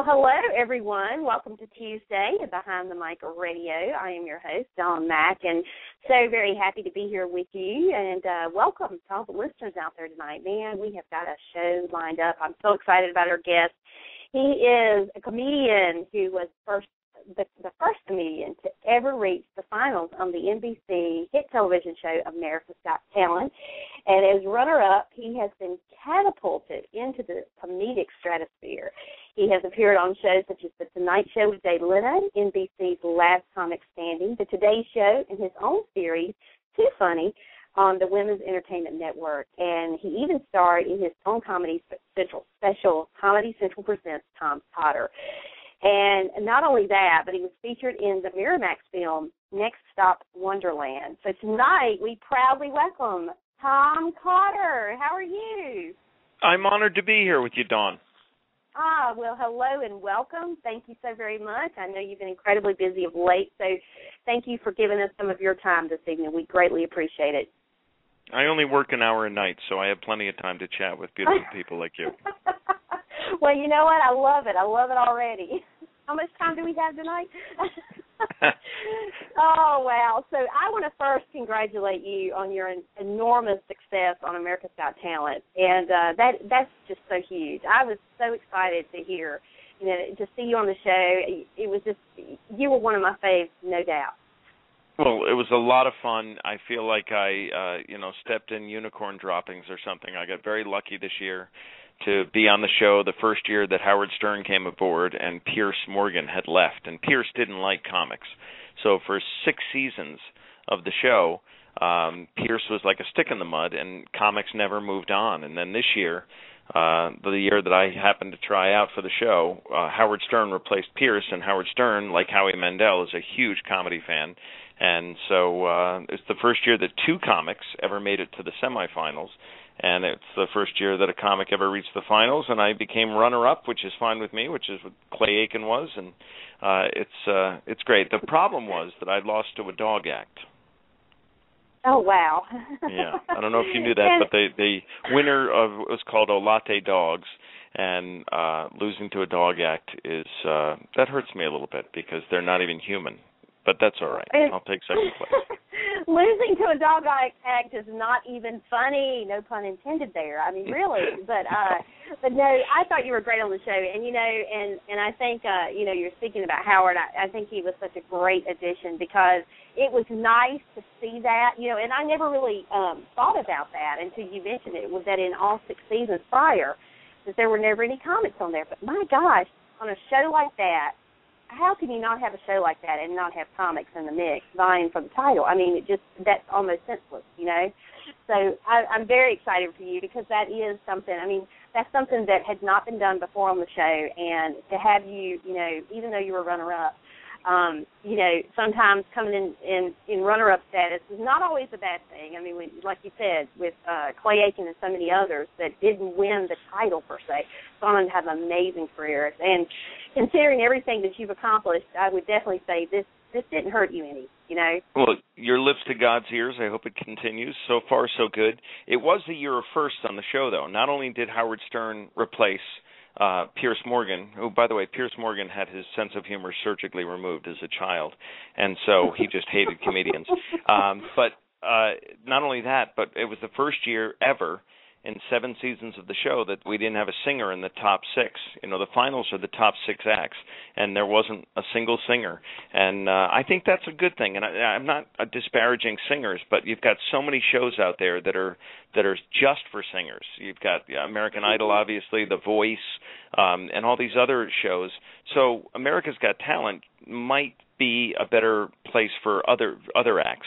Well, hello, everyone. Welcome to Tuesday at Behind the Mic Radio. I am your host, Dawn Mack, and so very happy to be here with you. And welcome to all the listeners out there tonight. Man, we have got a show lined up. I'm so excited about our guest. He is a comedian who was the first comedian to ever reach the finals on the NBC hit television show America's Got Talent. And as runner-up, he has been catapulted into the comedic stratosphere. He has appeared on shows such as The Tonight Show with Jay Leno, NBC's Last Comic Standing, The Today Show, and his own series, Too Funny, on the Women's Entertainment Network. And he even starred in his own Comedy Central special, Comedy Central Presents Tom-Cotter. And not only that, but he was featured in the Miramax film, Stop Wonderland. So tonight, we proudly welcome Tom-Cotter. How are you? I'm honored to be here with you, Dawn. Well, hello and welcome. Thank you so very much. I know you've been incredibly busy of late, so thank you for giving us some of your time this evening. We greatly appreciate it. I only work an hour a night, so I have plenty of time to chat with beautiful people like you. Well, you know what? I love it. I love it already. How much time do we have tonight? Oh, wow. So I want to first congratulate you on your enormous success on America's Got Talent. And that's just so huge. I was so excited to hear, to see you on the show. It was just, you were one of my faves, no doubt. Well, it was a lot of fun. I feel like I, stepped in unicorn droppings or something. I got very lucky this year to be on the show the first year that Howard Stern came aboard and Piers Morgan had left. And Piers didn't like comics. So for 6 seasons of the show, Piers was like a stick in the mud, and comics never moved on. And then this year, the year that I happened to try out for the show, Howard Stern replaced Piers, and Howard Stern, like Howie Mandel, is a huge comedy fan. And so it's the first year that 2 comics ever made it to the semifinals. And it's the first year that a comic ever reached the finals, and I became runner-up, which is fine with me, which is what Clay Aiken was, and it's great. The problem was that I lost to a dog act. Oh, wow. Yeah, I don't know if you knew that, but the winner of it was called Olate Dogs, and losing to a dog act is that hurts me a little bit because they're not even human. But that's all right. I'll take second place. Losing to a dog act is not even funny. No pun intended there. I mean, really. But no, I thought you were great on the show. And, and I think, you're speaking about Howard. I think he was such a great addition because it was nice to see that, and I never really thought about that until you mentioned it, was that in all 6 seasons prior, that there were never any comics on there. But, my gosh, on a show like that, how can you not have a show like that and not have comics in the mix vying for the title? I mean, that's almost senseless, So I'm very excited for you because that is something, that's something that had not been done before on the show. And to have you, even though you were runner-up, sometimes coming in runner-up status is not always a bad thing. I mean, like you said, with Clay Aiken and so many others that didn't win the title per se, gone on to have amazing careers. And considering everything that you've accomplished, I would definitely say this didn't hurt you any, Well, your lips to God's ears. I hope it continues. So far, so good. It was the year of firsts on the show, though. Not only did Howard Stern replace Piers Morgan, who, by the way, Piers Morgan had his sense of humor surgically removed as a child, and so he just hated comedians. But not only that, but it was the first year ever in 7 seasons of the show that we didn't have a singer in the top 6. The finals are the top 6 acts, and there wasn't a single singer. And I think that's a good thing. And I'm not disparaging singers, but you've got so many shows out there that are just for singers. You've got American Idol, obviously, The Voice, and all these other shows. So America's Got Talent might be a better place for other acts.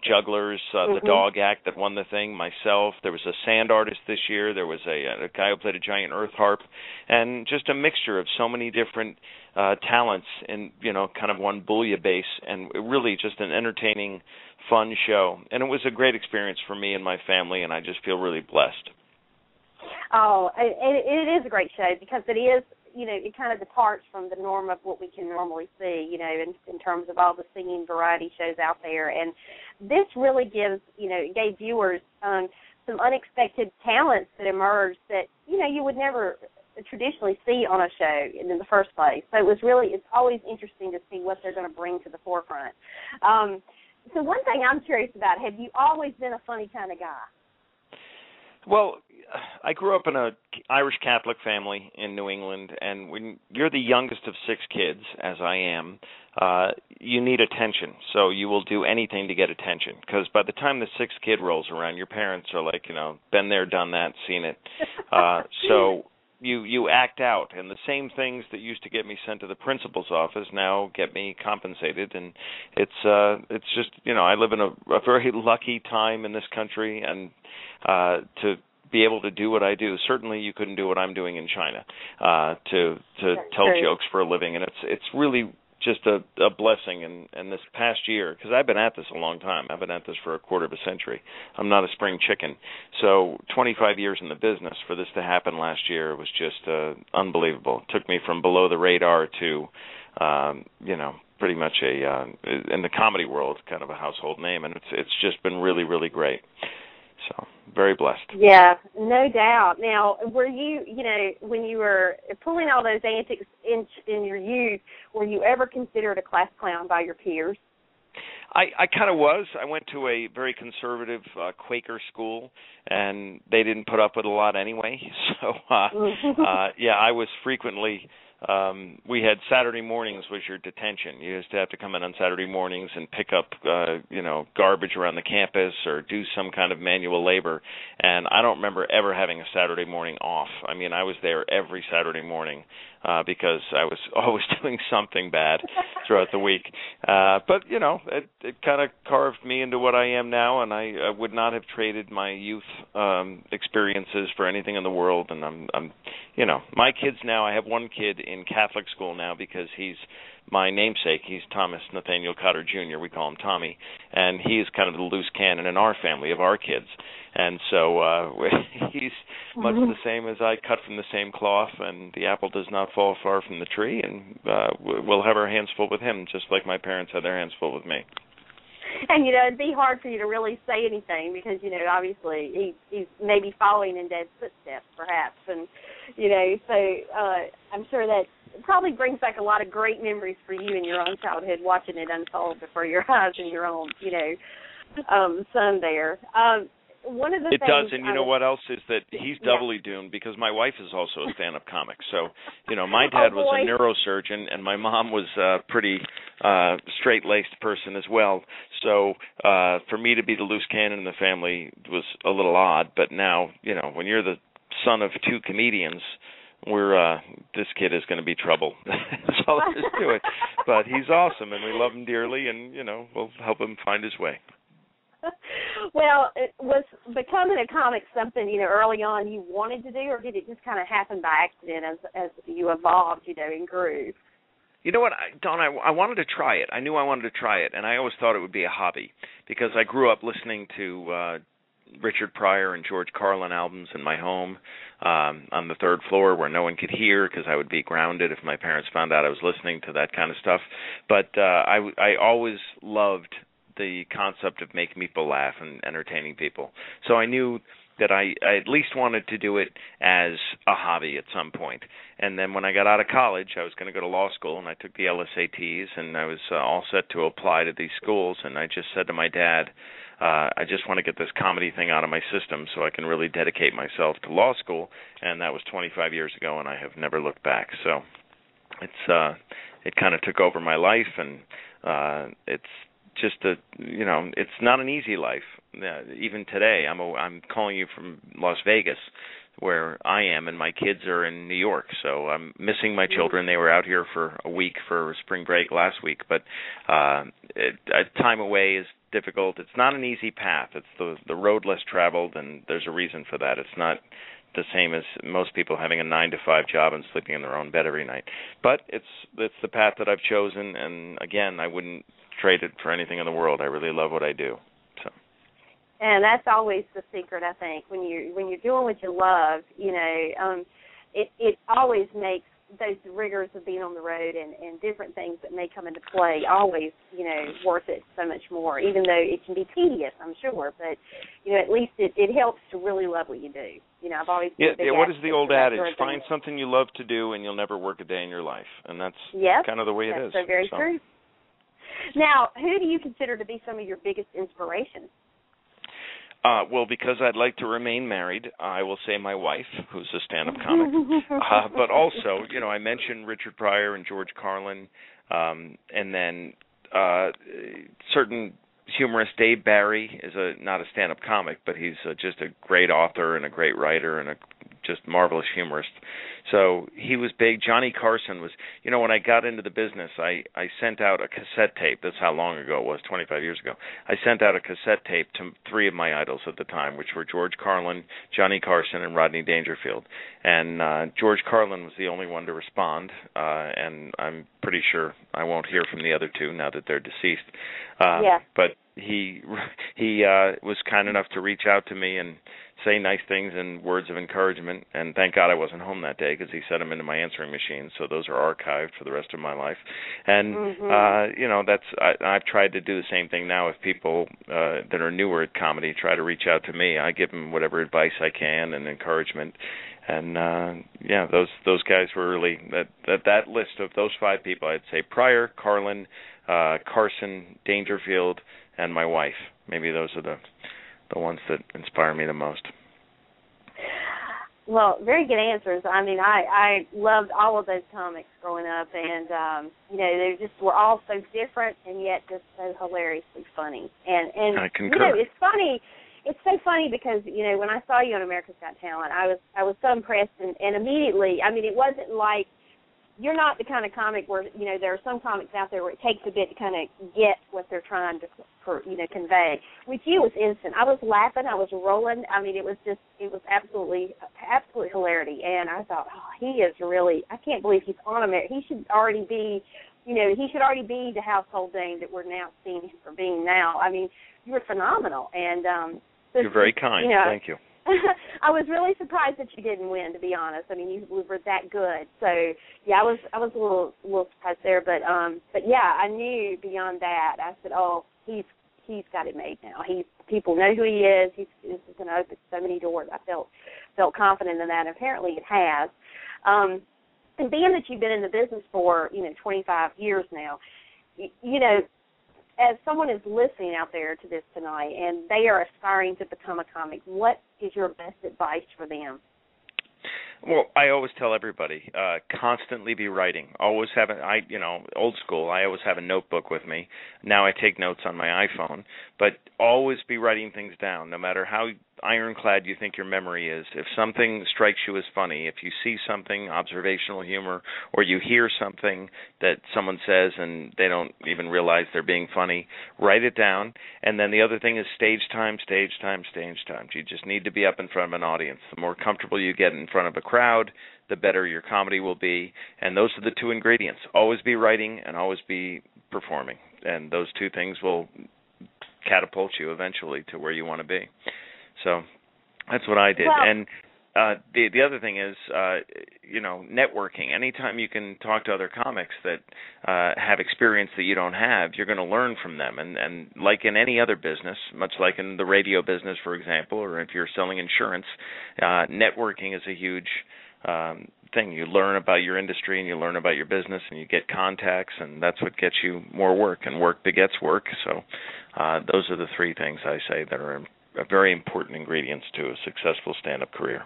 Jugglers, the dog act that won the thing, myself. There was a sand artist this year. There was a guy who played a giant earth harp, and just a mixture of so many different talents in, kind of one bouillabaisse, and really just an entertaining, fun show. And it was a great experience for me and my family, and I just feel really blessed. Oh, it is a great show because it is, it kind of departs from the norm of what we can normally see, in terms of all the singing variety shows out there. And this really gave viewers some unexpected talents that emerged that, you would never traditionally see on a show in the first place. So it's always interesting to see what they're going to bring to the forefront. So one thing I'm curious about, have you always been a funny kind of guy? Well, I grew up in an Irish Catholic family in New England, and when you're the youngest of 6 kids, as I am, you need attention. So you will do anything to get attention, because by the time the 6th kid rolls around, your parents are like, been there, done that, seen it. So you act out, and the same things that used to get me sent to the principal's office now get me compensated, and it's just, I live in a very lucky time in this country, and to be able to do what I do. Certainly you couldn't do what I'm doing in China, to tell jokes for a living, and it's really just a blessing. And this past year, because I've been at this a long time, I've been at this for a quarter of a century. I'm not a spring chicken. So 25 years in the business, for this to happen last year was just unbelievable. It took me from below the radar to, pretty much in the comedy world, kind of a household name, and it's just been really, really great. So, very blessed. Yeah, no doubt. Now, were you, when you were pulling all those antics in your youth, were you ever considered a class clown by your peers? I kind of was. I went to a very conservative Quaker school, and they didn't put up with a lot anyway. So, I was frequently... we had Saturday mornings was your detention. You used to have to come in on Saturday mornings and pick up, garbage around the campus or do some kind of manual labor. And I don't remember ever having a Saturday morning off. I mean, I was there every Saturday morning because I was always doing something bad throughout the week. But it kind of carved me into what I am now, and I would not have traded my youth experiences for anything in the world. And I'm my kids now, I have one kid in Catholic school now because he's my namesake. He's Thomas Nathaniel Cotter Jr. We call him Tommy, and he's kind of the loose cannon in our family of our kids. And so he's much the same as I, cut from the same cloth, and the apple does not fall far from the tree, and we'll have our hands full with him, just like my parents had their hands full with me. And, it'd be hard for you to really say anything because, obviously he's maybe following in Dad's footsteps, perhaps. And, so I'm sure that probably brings back a lot of great memories for you in your own childhood, watching it unfold before your eyes and your own, son there. One of the things does, and you know what else is that he's doubly doomed because my wife is also a stand-up comic. So, my dad was a neurosurgeon, and my mom was a pretty straight-laced person as well. So, for me to be the loose cannon in the family was a little odd. But now, when you're the son of 2 comedians, this kid is going to be trouble. That's all there is to it. But he's awesome, and we love him dearly, and we'll help him find his way. Well, was becoming a comic something, early on you wanted to do, or did it just kind of happen by accident as you evolved, and grew? You know what, Dawn, I wanted to try it. I knew I wanted to try it, and I always thought it would be a hobby because I grew up listening to Richard Pryor and George Carlin albums in my home on the 3rd floor where no one could hear because I would be grounded if my parents found out I was listening to that kind of stuff. But I always loved the concept of making people laugh and entertaining people. So I knew that I at least wanted to do it as a hobby at some point. And then when I got out of college, I was going to go to law school, and I took the LSATs, and I was all set to apply to these schools. And I just said to my dad, I just want to get this comedy thing out of my system so I can really dedicate myself to law school. And that was 25 years ago, and I have never looked back. So it kind of took over my life, and it's just it's not an easy life. Even today, I'm calling you from Las Vegas, where I am, and my kids are in New York. So I'm missing my children. They were out here for a week for spring break last week, but time away is difficult. It's not an easy path. It's the road less traveled, and there's a reason for that. It's not the same as most people having a 9-to-5 job and sleeping in their own bed every night. But it's the path that I've chosen, and again, I wouldn't trade it for anything in the world. I really love what I do. So. And that's always the secret, I think. When you're doing what you love, it always makes those rigors of being on the road and different things that may come into play always, worth it so much more, even though it can be tedious, I'm sure. But, at least it helps to really love what you do. I've always been a big what is the old adage? sort of Find something you love to do and you'll never work a day in your life. And that's kind of the way it is. That's so very true. Now, who do you consider to be some of your biggest inspirations? Well, because I'd like to remain married, I will say my wife, who's a stand-up comic. But also, I mentioned Richard Pryor and George Carlin, and then certain humorist Dave Barry is not a stand-up comic, but he's just a great author and a great writer and a just marvelous humorist. So he was big. Johnny Carson was, when I got into the business, I sent out a cassette tape. That's how long ago it was, 25 years ago. I sent out a cassette tape to three of my idols at the time, which were George Carlin, Johnny Carson, and Rodney Dangerfield. And George Carlin was the only one to respond, and I'm pretty sure I won't hear from the other two now that they're deceased. But he was kind enough to reach out to me and say nice things and words of encouragement, and thank God I wasn't home that day because he set them into my answering machine, so those are archived for the rest of my life. And I've tried to do the same thing now. If people that are newer at comedy try to reach out to me, I give them whatever advice I can and encouragement. And those guys were really that list of those five people. I'd say Pryor, Carlin, Carson, Dangerfield, and my wife. Maybe those are the ones that inspire me the most. Well, very good answers. I mean, I loved all of those comics growing up, and they just were all so different and yet just so hilariously funny. And I concur. It's funny. It's so funny because when I saw you on America's Got Talent, I was so impressed, and immediately, I mean, it wasn't like you're not the kind of comic where there are some comics out there where it takes a bit to kind of get what they're trying to convey. With you, it was instant. I was laughing, I was rolling. I mean, it was absolutely hilarity. And I thought, he is really. I can't believe he's on America. He should already be, the household name that we're now seeing him for being now. I mean, you were phenomenal. And you're very kind. Thank you. I was really surprised that you didn't win, to be honest. I mean, you were that good. So I was a little surprised there, but I knew beyond that. I said, he's got it made now. People know who he is. This is going to open so many doors. I felt confident in that. And apparently, it has. And being that you've been in the business for 25 years now, as someone is listening out there to this tonight and they are aspiring to become a comic, what is your best advice for them? Well, I always tell everybody, constantly be writing. Always have old school, I always have a notebook with me. Now I take notes on my iPhone, but always be writing things down, no matter how ironclad you think your memory is. If something strikes you as funny, if you see something, observational humor, or you hear something that someone says and they don't even realize they're being funny, write it down. And then the other thing is stage time. You just need to be up in front of an audience. The more comfortable you get in front of a crowd, the better your comedy will be. And those are the two ingredients. Always be writing and always be performing. And those two things will catapult you eventually to where you want to be. So that's what I did. Well, and the other thing is, networking. Anytime you can talk to other comics that have experience that you don't have, you're going to learn from them. And like in any other business, much like in the radio business, for example, or if you're selling insurance, networking is a huge thing. You learn about your industry and you learn about your business and you get contacts, and that's what gets you more work, and work begets work. So those are the three things I say that are very important ingredients to a successful stand-up career.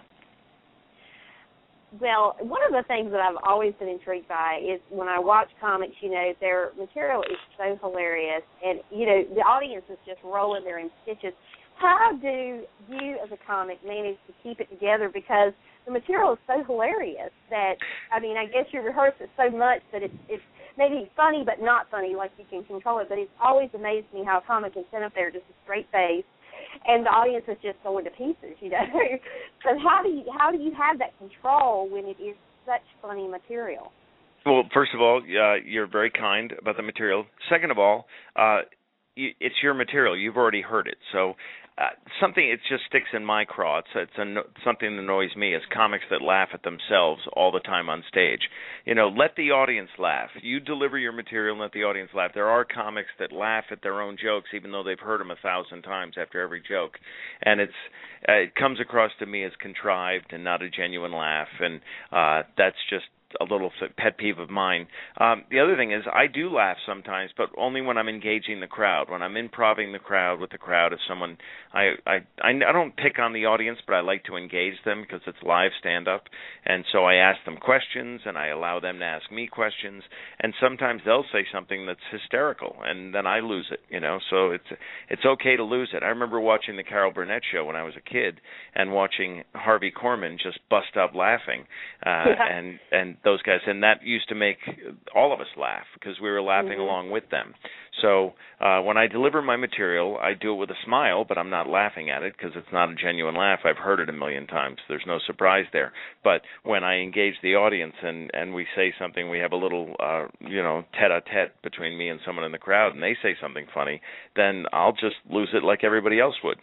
Well, one of the things that I've always been intrigued by is when I watch comics, their material is so hilarious, and, the audience is just rolling there in stitches. How do you as a comic manage to keep it together? Because the material is so hilarious that, I guess you rehearse it so much that it's maybe funny but not funny, like you can control it, but it's always amazed me how a comic can stand up there just a straight face and the audience is just going to pieces, So how do you have that control when it is such funny material? Well, first of all, you're very kind about the material. Second of all, it's your material. You've already heard it. So something, it just sticks in my craw. Something that annoys me is comics that laugh at themselves all the time on stage. Let the audience laugh. You deliver your material and let the audience laugh. There are comics that laugh at their own jokes even though they've heard them 1,000 times after every joke. And it comes across to me as contrived and not a genuine laugh. And that's just a little pet peeve of mine. The other thing is I do laugh sometimes, but only when I'm engaging the crowd, when I'm improvising the crowd with the crowd. If someone, I don't pick on the audience, but I like to engage them because it's live stand-up, and so I ask them questions and I allow them to ask me questions, and sometimes they'll say something that's hysterical, and then I lose it. So it's okay to lose it. I remember watching the Carol Burnett show when I was a kid, and watching Harvey Korman just bust up laughing, and those guys, and that used to make all of us laugh because we were laughing along with them. So when I deliver my material, I do it with a smile, but I'm not laughing at it because it's not a genuine laugh. I've heard it a million times. There's no surprise there. But when I engage the audience and we say something, we have a little, tete-a-tete between me and someone in the crowd, and they say something funny, then I'll just lose it like everybody else would.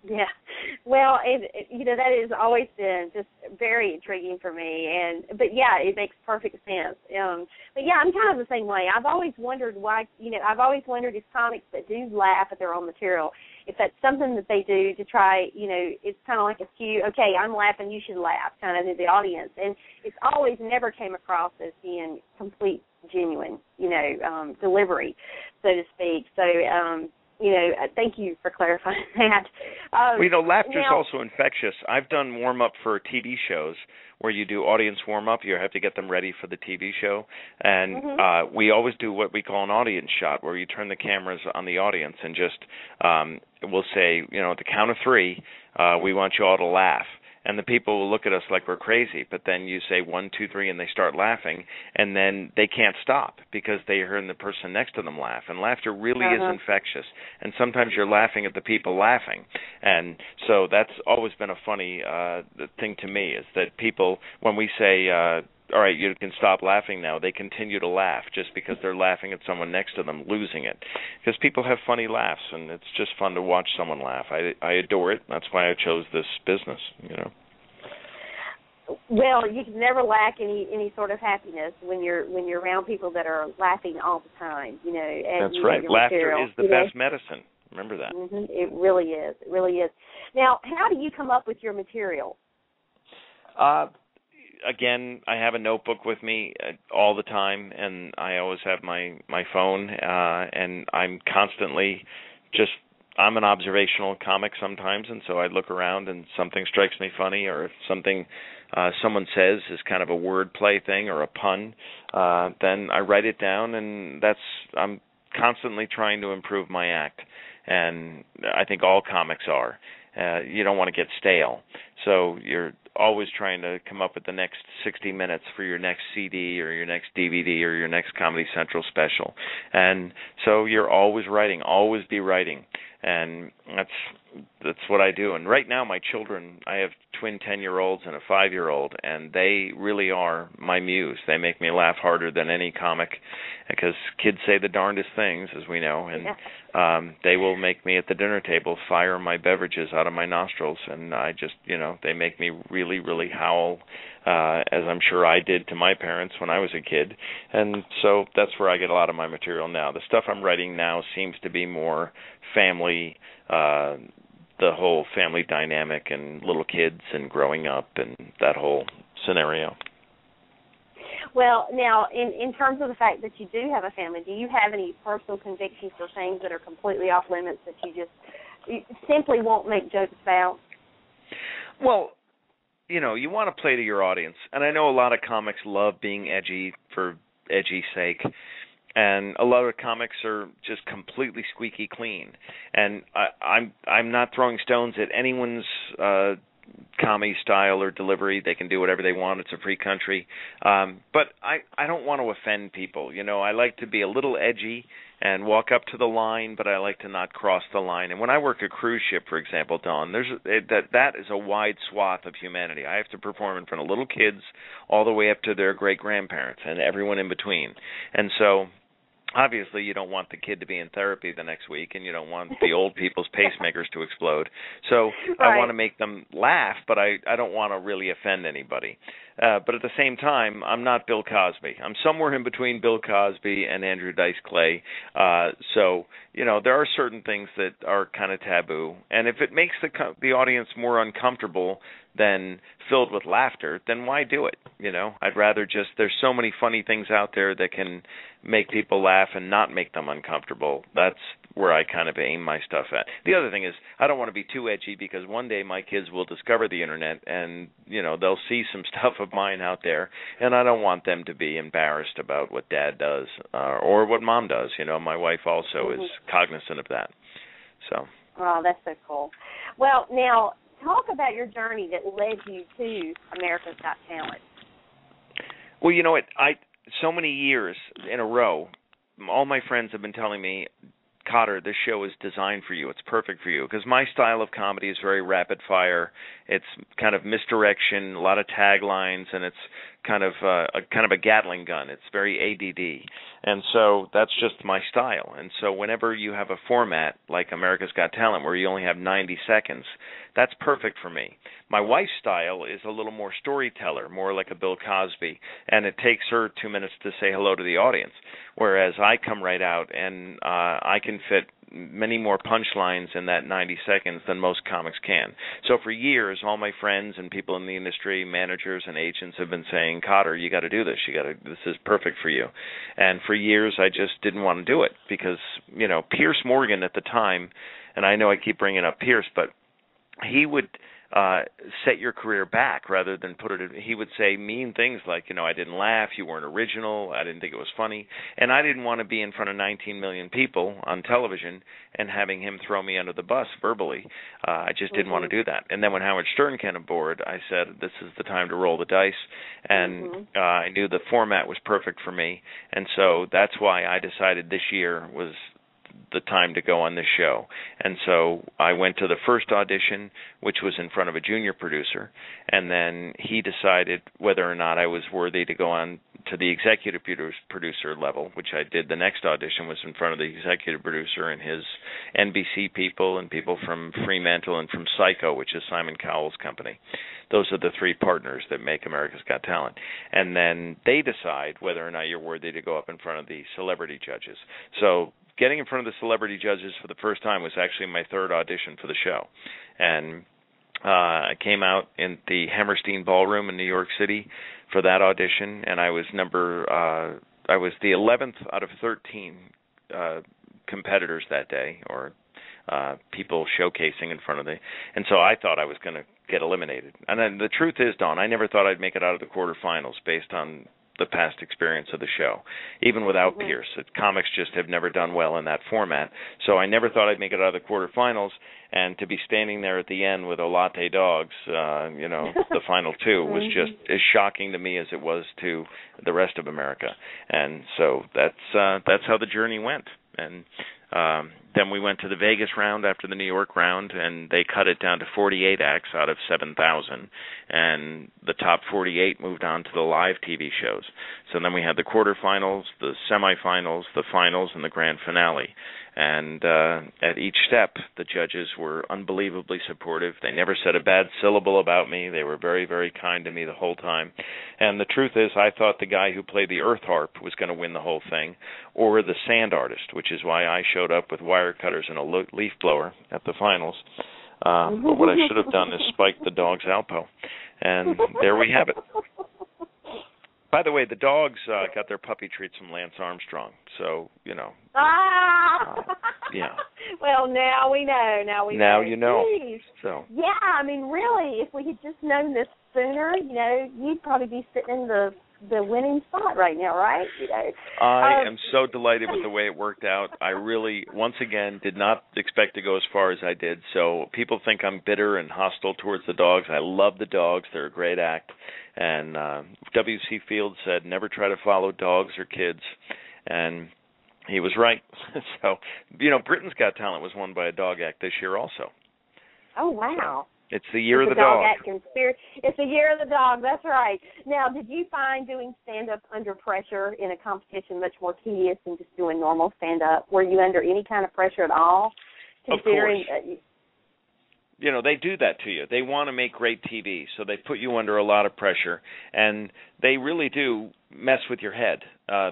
Yeah, well, that has always been just very intriguing for me, but yeah, it makes perfect sense. But yeah, I'm kind of the same way. I've always wondered why, I've always wondered if comics that do laugh at their own material, if that's something that they do to try, it's kind of like a cue, okay, I'm laughing, you should laugh, kind of to the audience, and it's always never came across as being complete, genuine, delivery, so to speak. So, thank you for clarifying that. Laughter is also infectious. I've done warm-up for TV shows where you do audience warm-up. You have to get them ready for the TV show. And we always do what we call an audience shot, where you turn the cameras on the audience and just we'll say, at the count of 3, we want you all to laugh. And the people will look at us like we're crazy, but then you say 1, 2, 3, and they start laughing, and then they can't stop because they heard the person next to them laugh. And laughter really is infectious. And sometimes you're laughing at the people laughing. And so that's always been a funny thing to me, is that people, when we say, all right, you can stop laughing now, they continue to laugh just because they're laughing at someone next to them losing it. Because people have funny laughs, and it's just fun to watch someone laugh. I adore it. That's why I chose this business, Well, you can never lack any sort of happiness when you're around people that are laughing all the time, That's right. Laughter is the best medicine. Remember that. It really is. It really is. Now, how do you come up with your material? Again, I have a notebook with me all the time, and I always have my phone, and I'm constantly I'm an observational comic sometimes, and so I look around and something strikes me funny, or if something someone says is kind of a wordplay thing or a pun, then I write it down, and I'm constantly trying to improve my act, and I think all comics are. You don't want to get stale, so you're always trying to come up with the next 60 minutes for your next CD or your next DVD or your next Comedy Central special. And so you're always writing, always be writing. And that's what I do. And right now my children, I have twin 10-year-olds and a 5-year-old, and they really are my muse. They make me laugh harder than any comic because kids say the darndest things, as we know, and they will make me at the dinner table fire my beverages out of my nostrils, and I just, they make me really, really howl, as I'm sure I did to my parents when I was a kid. And so that's where I get a lot of my material now. The stuff I'm writing now seems to be more family, the whole family dynamic and little kids and growing up and that whole scenario. Well, now, in terms of the fact that you do have a family, do you have any personal convictions or things that are completely off limits that you simply won't make jokes about? Well, you want to play to your audience. And I know a lot of comics love being edgy for edgy's sake. And a lot of comics are just completely squeaky clean. And I'm not throwing stones at anyone's comedy style or delivery. They can do whatever they want. It's a free country. But I don't want to offend people. I like to be a little edgy and walk up to the line, but I like to not cross the line. And when I work a cruise ship, for example, Dawn, that is a wide swath of humanity. I have to perform in front of little kids all the way up to their great-grandparents and everyone in between. And so obviously you don't want the kid to be in therapy the next week, and you don't want the old people's pacemakers to explode. So right. I want to make them laugh, but I don't want to really offend anybody. But at the same time, I'm not Bill Cosby. I'm somewhere in between Bill Cosby and Andrew Dice Clay. So, there are certain things that are kind of taboo. And if it makes the audience more uncomfortable than filled with laughter, then why do it? I'd rather there's so many funny things out there that can make people laugh and not make them uncomfortable. That's where I kind of aim my stuff at. The other thing is, I don't want to be too edgy, because one day my kids will discover the internet and, they'll see some stuff of mine out there, and I don't want them to be embarrassed about what Dad does or what Mom does. My wife also is cognizant of that. So. Oh, that's so cool. Well, now, talk about your journey that led you to America's Got Talent. Well, so many years in a row, all my friends have been telling me, Cotter, this show is designed for you. It's perfect for you. Because my style of comedy is very rapid fire. It's kind of misdirection, a lot of taglines, and it's kind of a Gatling gun. It's very ADD. And so that's just my style. And so whenever you have a format like America's Got Talent where you only have 90 seconds, that's perfect for me. My wife's style is a little more storyteller, more like a Bill Cosby, and it takes her 2 minutes to say hello to the audience, whereas I come right out and I can fit many more punchlines in that 90 seconds than most comics can. So for years, all my friends and people in the industry, managers and agents, have been saying, Cotter, you got to do this. This is perfect for you. And for years, I just didn't want to do it because, Pierce Morgan at the time, and I know I keep bringing up Pierce, but he would set your career back rather than put it in. He would say mean things like, I didn't laugh, you weren't original, I didn't think it was funny, and I didn't want to be in front of 19 million people on television and having him throw me under the bus verbally. I just didn't want to do that. And then when Howard Stern came aboard, I said, this is the time to roll the dice, and I knew the format was perfect for me, and so that's why I decided this year was the time to go on this show. And so I went to the first audition, which was in front of a junior producer, and then he decided whether or not I was worthy to go on to the executive producer level, which I did. The next audition was in front of the executive producer and his NBC people and people from Fremantle and from Psycho, which is Simon Cowell's company. Those are the three partners that make America's Got Talent. And then they decide whether or not you're worthy to go up in front of the celebrity judges. So getting in front of the celebrity judges for the first time was actually my third audition for the show. And I came out in the Hammerstein Ballroom in New York City for that audition, and I was the 11th out of 13 competitors that day, or people showcasing in front of the, and so I thought I was going to get eliminated. And then the truth is, Dawn, I never thought I'd make it out of the quarterfinals based on the past experience of the show, even without Pierce. Comics just have never done well in that format, so I never thought I'd make it out of the quarterfinals, and to be standing there at the end with Olate dogs, the final two, was just as shocking to me as it was to the rest of America. And so that's how the journey went. And then we went to the Vegas round after the New York round, and they cut it down to 48 acts out of 7,000. And the top 48 moved on to the live TV shows. So then we had the quarterfinals, the semifinals, the finals, and the grand finale. And at each step, the judges were unbelievably supportive. They never said a bad syllable about me. They were very, very kind to me the whole time. And the truth is, I thought the guy who played the earth harp was going to win the whole thing, or the sand artist, which is why I showed up with wire cutters and a leaf blower at the finals. But what I should have done is spike the dog's Alpo. And there we have it. By the way, the dogs got their puppy treats from Lance Armstrong, so, yeah. Well, now we know. Now you know. Jeez. So. Yeah, I mean, really, if we had just known this sooner, you'd probably be sitting in the winning spot right now, right? I am so delighted with the way it worked out. I really, once again, did not expect to go as far as I did. So people think I'm bitter and hostile towards the dogs. I love the dogs. They're a great act. And W.C. Fields said, never try to follow dogs or kids. And he was right. So, Britain's Got Talent was won by a dog act this year also. Oh, wow. It's the year of the dog. dog. Act conspiracy. It's the year of the dog. That's right. Now, did you find doing stand-up under pressure in a competition much more tedious than just doing normal stand-up? Were you under any kind of pressure at all? Considering, of course. They do that to you. They want to make great TV, so they put you under a lot of pressure, and they really do mess with your head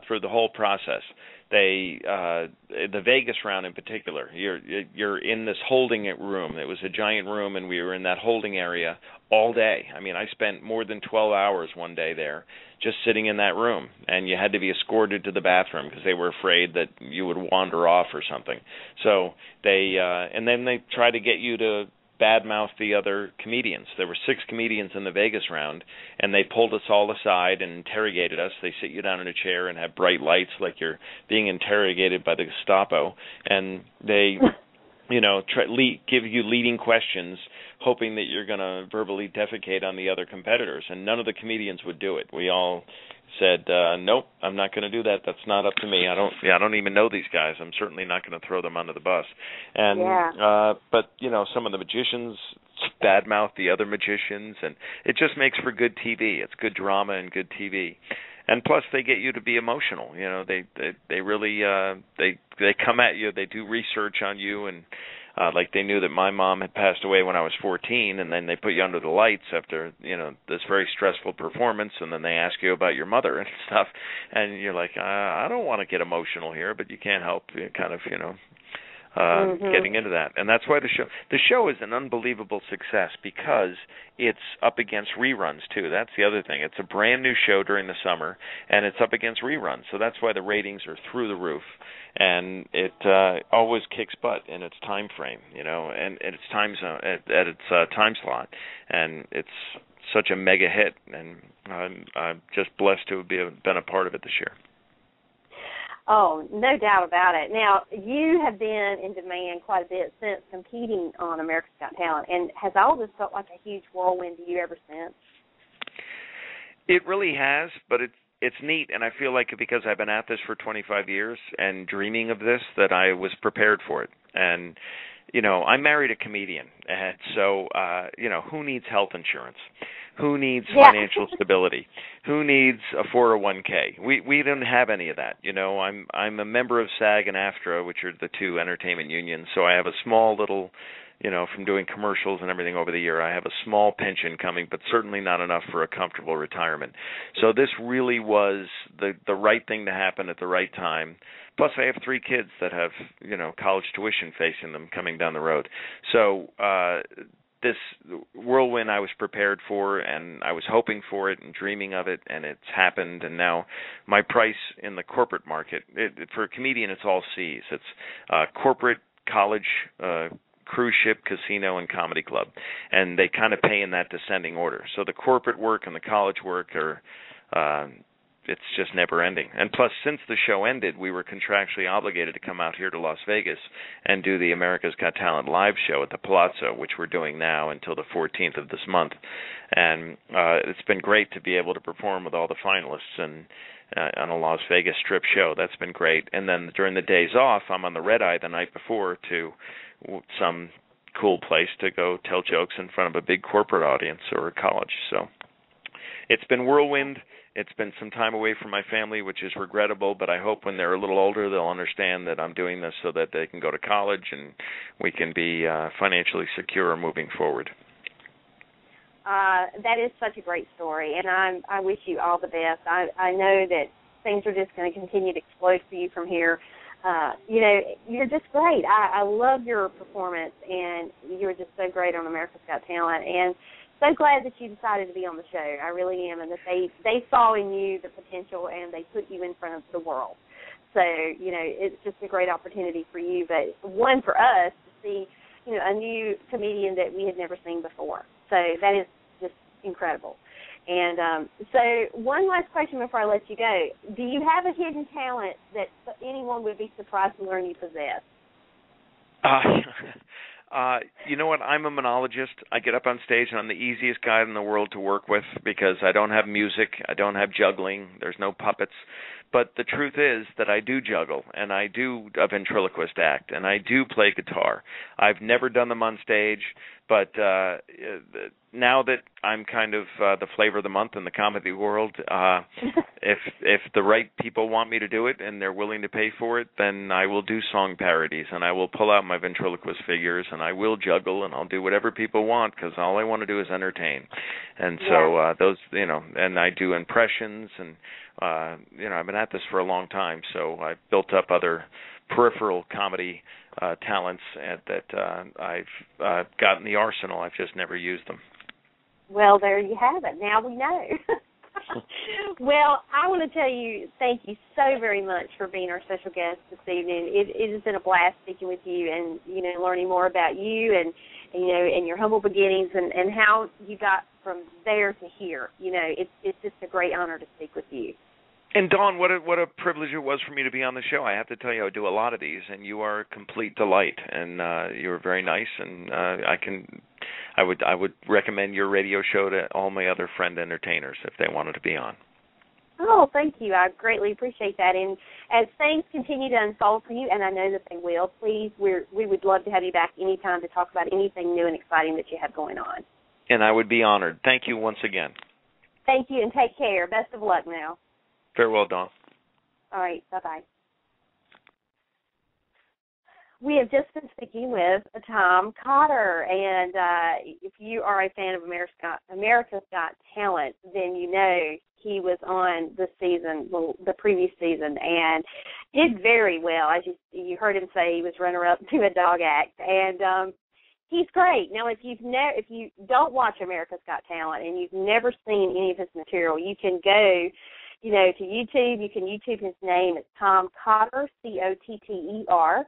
through the whole process. The Vegas round in particular, you're in this holding room. It was a giant room, and we were in that holding area all day. I mean, I spent more than 12 hours one day there just sitting in that room, and you had to be escorted to the bathroom because they were afraid that you would wander off or something. So and then they try to get you to badmouth the other comedians. There were 6 comedians in the Vegas round, and they pulled us all aside and interrogated us. They sit you down in a chair and have bright lights like you're being interrogated by the Gestapo, and they give you leading questions, hoping that you're going to verbally defecate on the other competitors, and none of the comedians would do it. We all said, nope, I'm not going to do that. That's not up to me. I don't even know these guys. I'm certainly not going to throw them under the bus. And but some of the magicians badmouth the other magicians, and it just makes for good TV. It's good drama and good TV. And plus, they get you to be emotional. They really they come at you. They do research on you, and like they knew that my mom had passed away when I was 14, and then they put you under the lights after this very stressful performance, and then they ask you about your mother and stuff, and you're like, I don't want to get emotional here, but you can't help kind of getting into that. And that's why the show is an unbelievable success, because it's up against reruns too. That's the other thing. It's a brand new show during the summer, and it's up against reruns. So that's why the ratings are through the roof, and it always kicks butt in its time frame, and its time zone, at its time slot, and it's such a mega hit, and I'm just blessed to have been a part of it this year. Oh, no doubt about it. Now, you have been in demand quite a bit since competing on America's Got Talent, and has all this felt like a huge whirlwind to you ever since? It really has, but it's neat, and I feel like because I've been at this for 25 years and dreaming of this, that I was prepared for it. And, I married a comedian, and so, who needs health insurance? Who needs financial stability? Who needs a 401k? We don't have any of that. I'm a member of SAG and AFTRA, which are the two entertainment unions, so I have a small little, from doing commercials and everything over the year, I have a small pension coming, but certainly not enough for a comfortable retirement. So this really was the right thing to happen at the right time. Plus, I have 3 kids that have, college tuition facing them coming down the road. So this whirlwind I was prepared for, and I was hoping for it and dreaming of it, and it's happened. And now my price in the corporate market, for a comedian, it's all C's. It's corporate, college, cruise ship, casino, and comedy club. And they kind of pay in that descending order. So the corporate work and the college work are it's just never ending. And plus, since the show ended, we were contractually obligated to come out here to Las Vegas and do the America's Got Talent live show at the Palazzo, which we're doing now until the 14th of this month. And it's been great to be able to perform with all the finalists and on a Las Vegas Strip show. That's been great. And then during the days off, I'm on the red eye the night before to some cool place to go tell jokes in front of a big corporate audience or a college. So it's been whirlwind. It's been some time away from my family, which is regrettable, but I hope when they're a little older they'll understand that I'm doing this so that they can go to college and we can be financially secure moving forward. That is such a great story, and I wish you all the best. I know that things are just going to continue to explode for you from here. You're just great. I love your performance, and you're just so great on America's Got Talent, and so glad that you decided to be on the show. I really am, and that they saw in you the potential, and they put you in front of the world. So, it's just a great opportunity for you, but one for us to see, a new comedian that we had never seen before. So that is just incredible. And so one last question before I let you go. Do you have a hidden talent that anyone would be surprised to learn you possess? You know what? I'm a monologist. I get up on stage, and I'm the easiest guy in the world to work with because I don't have music. I don't have juggling. There's no puppets. But the truth is that I do juggle, and I do a ventriloquist act, and I do play guitar. I've never done them on stage, but now that I'm kind of the flavor of the month in the comedy world, if the right people want me to do it and they're willing to pay for it, then I will do song parodies, and I will pull out my ventriloquist figures, and I will juggle, and I'll do whatever people want because all I want to do is entertain. And so those, and I do impressions, and I've been at this for a long time, so I've built up other peripheral comedy talents that I've got in the arsenal. I've just never used them. Well, there you have it. Now we know. Well, I want to tell you, thank you so very much for being our special guest this evening. It has been a blast speaking with you and, learning more about you and your humble beginnings and how you got from there to here. It's just a great honor to speak with you. And Dawn, what a privilege it was for me to be on the show. I have to tell you, I do a lot of these, and you are a complete delight. And you're very nice, and I would recommend your radio show to all my other friend entertainers if they wanted to be on. Oh, thank you. I greatly appreciate that. And as things continue to unfold for you, and I know that they will, please, we would love to have you back anytime to talk about anything new and exciting that you have going on. And I would be honored. Thank you once again. Thank you, and take care. Best of luck now. Farewell, Dawn. All right, bye-bye. We have just been speaking with Tom Cotter, and if you are a fan of America's Got Talent, then you know he was on the season, the previous season, and did very well. As you heard him say, he was runner-up to a dog act, and he's great. Now, if you don't watch America's Got Talent and you've never seen any of his material, you can go to YouTube. You can YouTube his name. It's Tom Cotter, Cotter,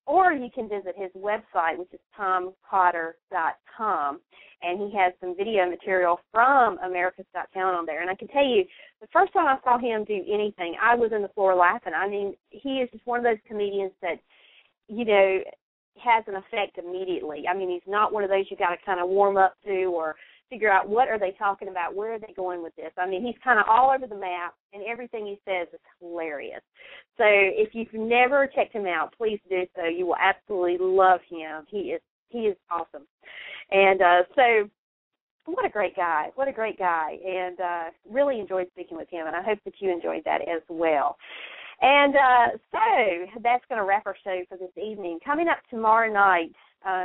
or you can visit his website, which is tom-cotter.com, and he has some video material from America's Got Talent on there. And I can tell you, the first time I saw him do anything, I was on the floor laughing. I mean, he is just one of those comedians that, has an effect immediately. I mean, he's not one of those you got to kind of warm up to or figure out what are they talking about, where are they going with this. I mean, he's kind of all over the map, and everything he says is hilarious. So if you've never checked him out, please do so. You will absolutely love him. He is awesome. And so what a great guy. What a great guy. And really enjoyed speaking with him, and I hope that you enjoyed that as well. And so that's going to wrap our show for this evening. Coming up tomorrow night,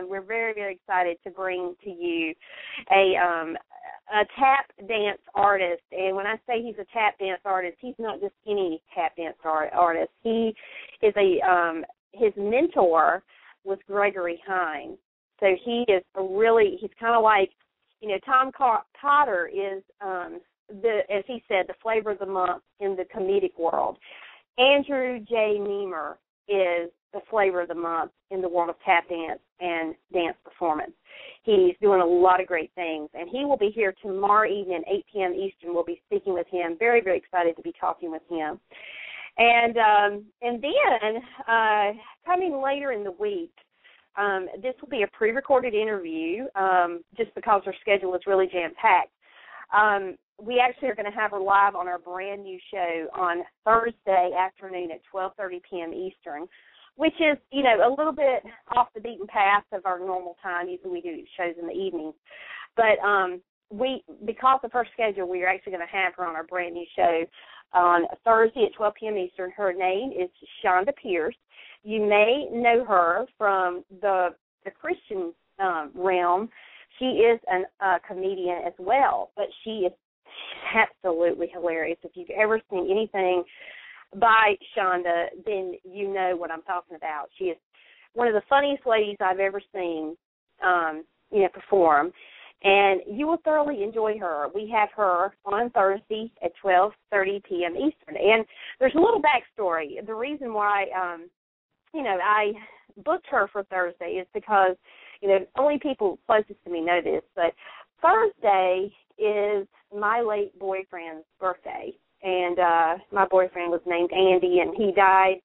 we're very, very excited to bring to you a tap dance artist. And when I say he's a tap dance artist, he's not just any tap dance artist. He is his mentor was Gregory Hines. So he is he's kind of like, Tom Cotter is, as he said, the flavor of the month in the comedic world. Andrew J. Niemer is the flavor of the month in the world of tap dance and dance performance. He's doing a lot of great things, and he will be here tomorrow evening, 8 p.m. Eastern. We'll be speaking with him. Very, very excited to be talking with him. And then coming later in the week, this will be a pre-recorded interview just because our schedule is really jam-packed. We actually are going to have her live on our brand new show on Thursday afternoon at 12:30 p.m. Eastern, which is, a little bit off the beaten path of our normal time. Usually we do shows in the evenings. But because of her schedule, we are actually going to have her on our brand new show on Thursday at 12 p.m. Eastern. Her name is Shonda Pierce. You may know her from the Christian realm. She is a comedian as well, but she is absolutely hilarious. If you've ever seen anything by Shonda, then you know what I'm talking about. She is one of the funniest ladies I've ever seen, perform, and you will thoroughly enjoy her. We have her on Thursday at 12:30 p.m. Eastern, and there's a little backstory. The reason why, I booked her for Thursday is because, only people closest to me know this, but Thursday is my late boyfriend's birthday, and my boyfriend was named Andy, and he died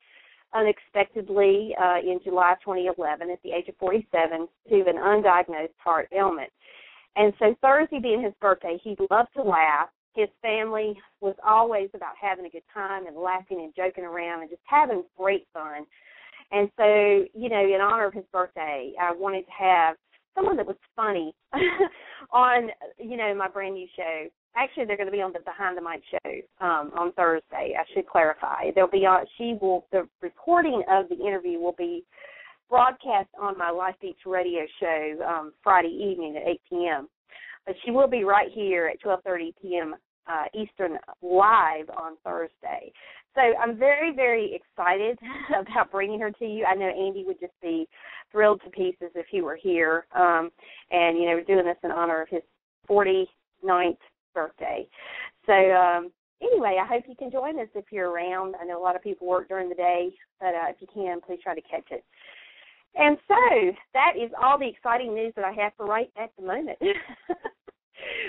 unexpectedly in July 2011 at the age of 47 to an undiagnosed heart ailment. And so Thursday being his birthday, he loved to laugh. His family was always about having a good time and laughing and joking around and just having great fun. And so, you know, in honor of his birthday, I wanted to have someone that was funny on, you know, my brand new show. Actually, they're going to be on the Behind the Mic show on Thursday. I should clarify. They'll be on. The recording of the interview will be broadcast on my Life Beats radio show Friday evening at 8 p.m. But she will be right here at 12:30 p.m. Eastern live on Thursday. So I'm very, very excited about bringing her to you. I know Andy would just be thrilled to pieces if he were here. And, you know, we're doing this in honor of his 49th birthday. So anyway, I hope you can join us if you're around. I know a lot of people work during the day, but if you can, please try to catch it. And so that is all the exciting news that I have for right at the moment.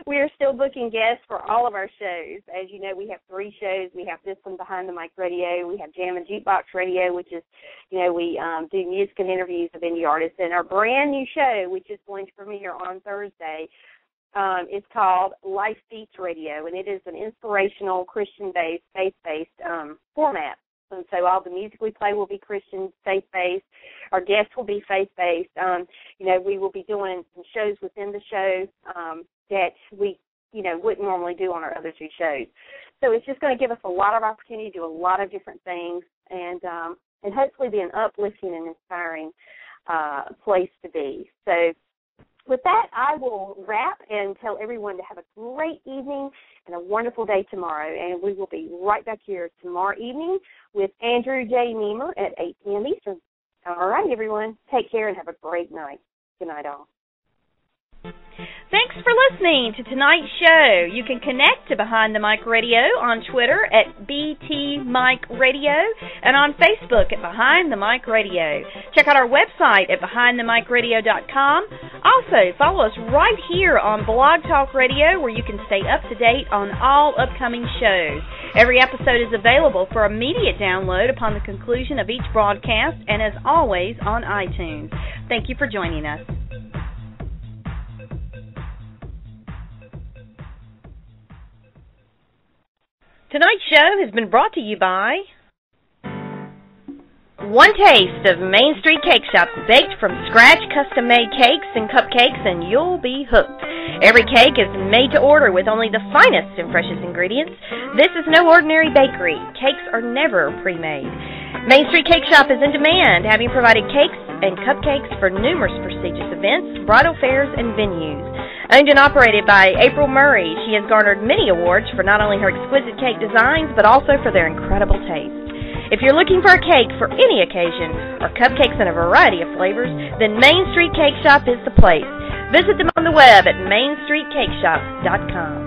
We are still booking guests for all of our shows. As you know, we have 3 shows. We have this one, Behind the Mic Radio. We have Jam and Jukebox Radio, which is, you know, we do music and interviews of indie artists. And our brand new show, which is going to premiere on Thursday, is called Life Beats Radio, and it is an inspirational, Christian-based, faith-based format. And so all the music we play will be Christian, faith-based. Our guests will be faith-based. You know, we will be doing some shows within the show that we, you know, wouldn't normally do on our other 2 shows. So it's just going to give us a lot of opportunity to do a lot of different things and hopefully be an uplifting and inspiring place to be. So with that, I will wrap and tell everyone to have a great evening and a wonderful day tomorrow. And we will be right back here tomorrow evening with Andrew J. Niemer at 8 p.m. Eastern. All right, everyone. Take care and have a great night. Good night, all. Thanks for listening to tonight's show. You can connect to Behind the Mic Radio on Twitter at BT Mic Radio and on Facebook at Behind the Mic Radio. Check out our website at BehindTheMicRadio.com. Also, follow us right here on Blog Talk Radio, where you can stay up to date on all upcoming shows. Every episode is available for immediate download upon the conclusion of each broadcast and, as always, on iTunes. Thank you for joining us. Tonight's show has been brought to you by One Taste of Main Street Cake Shop, baked from scratch, custom-made cakes and cupcakes, and you'll be hooked. Every cake is made to order with only the finest and freshest ingredients. This is no ordinary bakery. Cakes are never pre-made. Main Street Cake Shop is in demand, having provided cakes and cupcakes for numerous prestigious events, bridal fairs, and venues. Owned and operated by April Murray, she has garnered many awards for not only her exquisite cake designs, but also for their incredible taste. If you're looking for a cake for any occasion, or cupcakes in a variety of flavors, then Main Street Cake Shop is the place. Visit them on the web at mainstreetcakeshop.com.